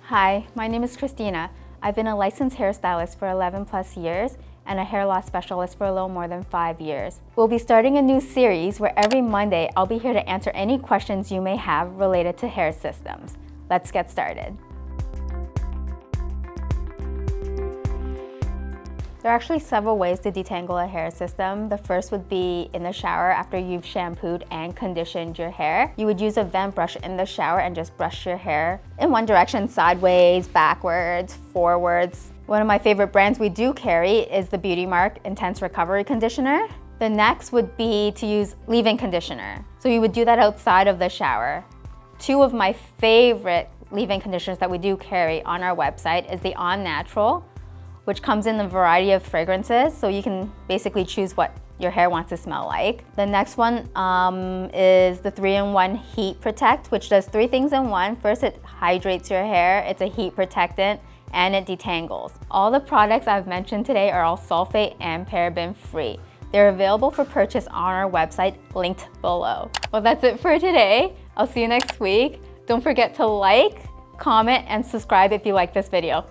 Hi, my name is Christina. I've been a licensed hairstylist for 11 plus years and a hair loss specialist for a little more than 5 years. We'll be starting a new series where every Monday I'll be here to answer any questions you may have related to hair systems. Let's get started. There are actually several ways to detangle a hair system. The first would be in the shower after you've shampooed and conditioned your hair. You would use a vent brush in the shower and just brush your hair in one direction, sideways, backwards, forwards. One of my favorite brands we do carry is the Beauty Mark Intense Recovery Conditioner. The next would be to use leave-in conditioner. So you would do that outside of the shower. Two of my favorite leave-in conditioners that we do carry on our website is the On Natural, which comes in a variety of fragrances, so you can basically choose what your hair wants to smell like. The next one is the 3-in-1 Heat Protect, which does 3 things in one. First, it hydrates your hair, it's a heat protectant, and it detangles. All the products I've mentioned today are all sulfate and paraben free. They're available for purchase on our website, linked below. Well, that's it for today. I'll see you next week. Don't forget to like, comment, and subscribe if you like this video.